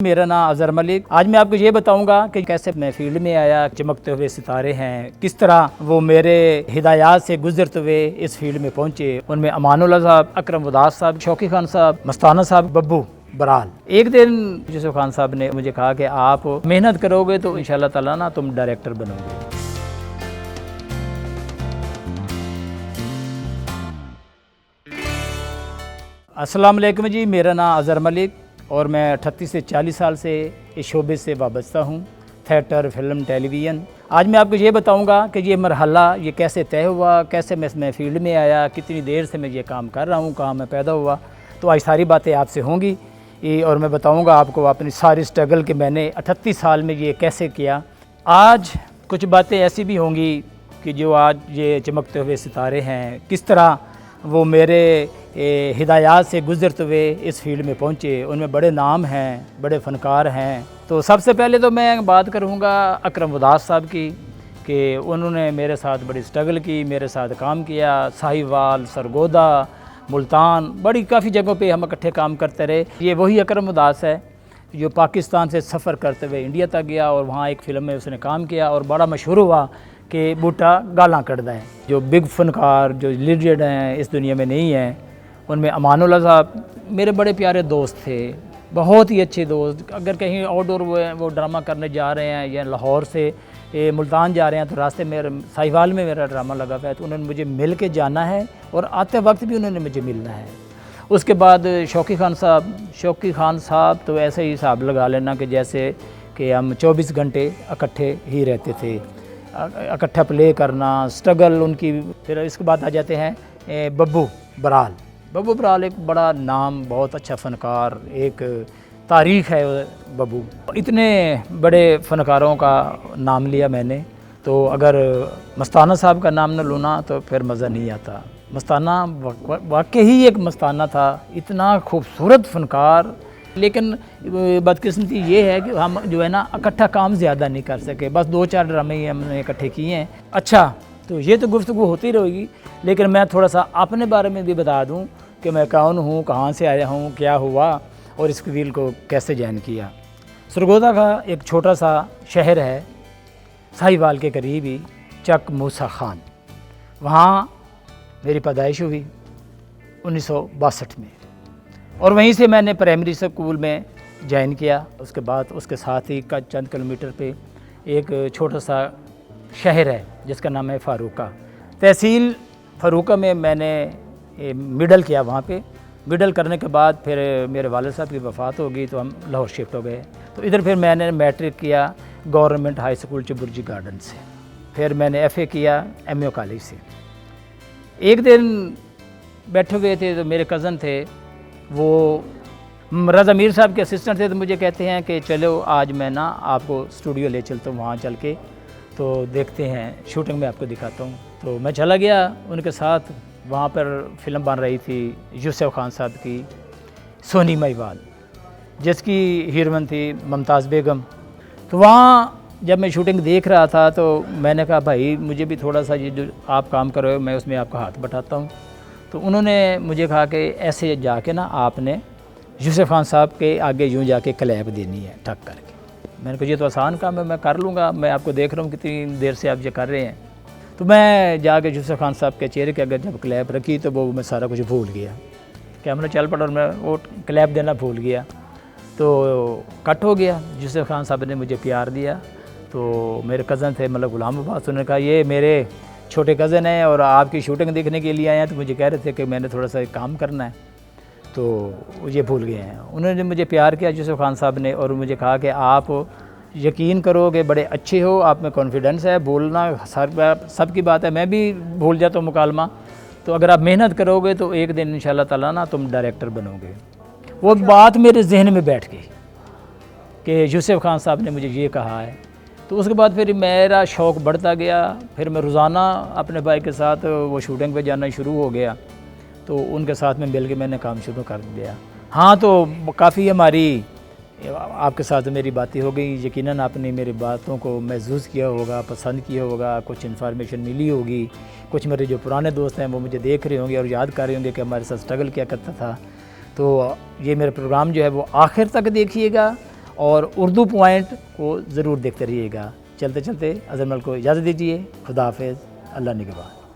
मेरा नाम अज़हर मलिक। आज मैं आपको ये बताऊंगा कि कैसे मैं फील्ड में आया। चमकते हुए सितारे हैं, किस तरह वो मेरे हिदायत से गुजरते हुए इस फील्ड में पहुंचे। उनमें अमानुल्लाह साहब, अकरम उदास साहब, शौकी खान साहब, मस्ताना साहब, बब्बू बराल। एक दिन यूसुफ खान साहब ने मुझे कहा कि आप मेहनत करोगे तो इंशाअल्लाह ताला ना तुम डायरेक्टर बनोगे। अस्सलाम वालेकुम जी, मेरा नाम अज़हर मलिक और मैं 38 से 40 साल से इस शोबे से वाबस्ता हूँ, थिएटर, फिल्म, टेलीविज़न। आज मैं आपको ये बताऊँगा कि ये मरहला ये कैसे तय हुआ, कैसे मैं फील्ड में आया, कितनी देर से मैं ये काम कर रहा हूँ, कहाँ मैं पैदा हुआ। तो आज सारी बातें आपसे होंगी और मैं बताऊँगा आपको अपनी सारी स्ट्रगल कि मैंने 38 साल में ये कैसे किया। आज कुछ बातें ऐसी भी होंगी कि जो आज ये चमकते हुए सितारे हैं, किस तरह वो मेरे हिदायत से गुजरते हुए इस फील्ड में पहुँचे। उनमें बड़े नाम हैं, बड़े फ़नकार हैं। तो सबसे पहले तो मैं बात करूँगा अकरम उदास साहब की कि उन्होंने मेरे साथ बड़ी स्ट्रगल की, मेरे साथ काम किया। साहिवाल, सरगोदा, मुल्तान, बड़ी काफ़ी जगहों पे हम इकट्ठे काम करते रहे। ये वही अकरम उदास है जो पाकिस्तान से सफ़र करते हुए इंडिया तक गया और वहाँ एक फ़िल्म में उसने काम किया और बड़ा मशहूर हुआ कि बूटा गालां कढ़दा है। जो बिग फनकार, जो लीजेंड हैं, इस दुनिया में नहीं हैं। उनमें अमानुल्लाह साहब मेरे बड़े प्यारे दोस्त थे, बहुत ही अच्छे दोस्त। अगर कहीं आउटडोर वो ड्रामा करने जा रहे हैं या लाहौर से मुल्तान जा रहे हैं तो रास्ते में साहिवाल में मेरा ड्रामा लगा हुआ है, तो उन्होंने मुझे मिल के जाना है और आते वक्त भी उन्होंने मुझे मिलना है। उसके बाद शौकी खान साहब तो ऐसे ही हिसाब लगा लेना कि जैसे कि हम 24 घंटे इकट्ठे ही रहते थे, इकट्ठा प्ले करना, स्ट्रगल उनकी। फिर इसके बाद आ जाते हैं बब्बू बराल एक बड़ा नाम, बहुत अच्छा फ़नकार, एक तारीख़ है बब्बू। इतने बड़े फ़नकारों का नाम लिया मैंने, तो अगर मस्ताना साहब का नाम न लूना तो फिर मज़ा नहीं आता। मस्ताना वाकई ही एक मस्ताना था, इतना खूबसूरत फ़नकार। लेकिन बदकिस्मती ये है कि हम जो है ना इकट्ठा काम ज़्यादा नहीं कर सके, बस 2-4 ड्रामे ही हमने इकट्ठे किए हैं। अच्छा, तो ये तो गुफ्तगू होती रहेगी, लेकिन मैं थोड़ा सा अपने बारे में भी बता दूं कि मैं कौन हूँ, कहाँ से आया हूँ, क्या हुआ और इस फील्ड को कैसे ज्वाइन किया। सरगोदा का एक छोटा सा शहर है साहिवाल के करीब ही, चक मूसा खान। वहाँ मेरी पैदाइश हुई 1962 में और वहीं से मैंने प्राइमरी स्कूल में ज्वाइन किया। उसके बाद उसके साथ ही का चंद किलोमीटर पे एक छोटा सा शहर है जिसका नाम है फ़ारूका। तहसील फ़ारूका में मैंने मिडल किया। वहाँ पे मिडल करने के बाद फिर मेरे वालिद साहब की वफ़ात हो गई तो हम लाहौर शिफ्ट हो गए। तो इधर फिर मैंने मैट्रिक किया government high school Chauburji garden से। फिर मैंने FA किया MO कॉलेज से। एक दिन बैठे हुए थे तो मेरे कज़न थे, वो रज़ा मीर साहब के असिस्टेंट थे, तो मुझे कहते हैं कि चलो आज मैं ना आपको स्टूडियो ले चलता हूँ, वहाँ चल के तो देखते हैं, शूटिंग में आपको दिखाता हूँ। तो मैं चला गया उनके साथ। वहाँ पर फिल्म बन रही थी यूसुफ खान साहब की, सोनी महिवाल, जिसकी हीरोइन थी मुमताज़ बेगम। तो वहाँ जब मैं शूटिंग देख रहा था तो मैंने कहा भाई मुझे भी थोड़ा सा ये जो आप काम कर रहे हो मैं उसमें आपका हाथ बटाता हूँ। तो उन्होंने मुझे कहा कि ऐसे जाके ना आपने यूसुफ खान साहब के आगे यूँ जाके क्लैप देनी है ठक करके। मैंने कहा ये तो आसान काम है, मैं कर लूँगा, मैं आपको देख रहा हूँ कितनी देर से आप ये कर रहे हैं। तो मैं जाके यूसुफ खान साहब के चेहरे के अगर जब क्लैप रखी तो वो मैं सारा कुछ भूल गया, कैमरा चल पड़ा और मैं वो क्लैप देना भूल गया। तो कट हो गया। यूसुफ खान साहब ने मुझे प्यार दिया। तो मेरे कज़न थे मतलब गुलाम अब्बास, उन्होंने कहा ये मेरे छोटे कज़न हैं और आपकी शूटिंग देखने के लिए आए हैं, तो मुझे कह रहे थे कि मैंने थोड़ा सा काम करना है, तो ये भूल गए हैं। उन्होंने मुझे प्यार किया यूसुफ खान साहब ने और मुझे कहा कि आप यकीन करोगे बड़े अच्छे हो, आप में कॉन्फिडेंस है, बोलना सब की बात है, मैं भी भूल जाता हूँ मुकालमा, तो अगर आप मेहनत करोगे तो एक दिन इंशाल्लाह ताला ना तुम डायरेक्टर बनोगे। वो बात मेरे जहन में बैठ गई कि यूसुफ खान साहब ने मुझे ये कहा है। तो उसके बाद फिर मेरा शौक़ बढ़ता गया। फिर मैं रोज़ाना अपने भाई के साथ वो शूटिंग पे जाना शुरू हो गया, तो उनके साथ में मिल के मैंने काम शुरू कर दिया। हाँ, तो काफ़ी हमारी आपके साथ मेरी बातें हो गई। यकीनन आपने मेरी बातों को महसूस किया होगा, पसंद किया होगा, कुछ इन्फॉर्मेशन मिली होगी। कुछ मेरे जो पुराने दोस्त हैं वो मुझे देख रहे होंगे और याद कर रहे होंगे कि हमारे साथ स्ट्रगल क्या करता था। तो ये मेरा प्रोग्राम जो है वो आखिर तक देखिएगा और उर्दू पॉइंट को ज़रूर देखते रहिएगा। चलते चलते अज़हर मलिक को इजाज़त दीजिए। खुदा हाफ़िज़। अल्लाह निगहबान।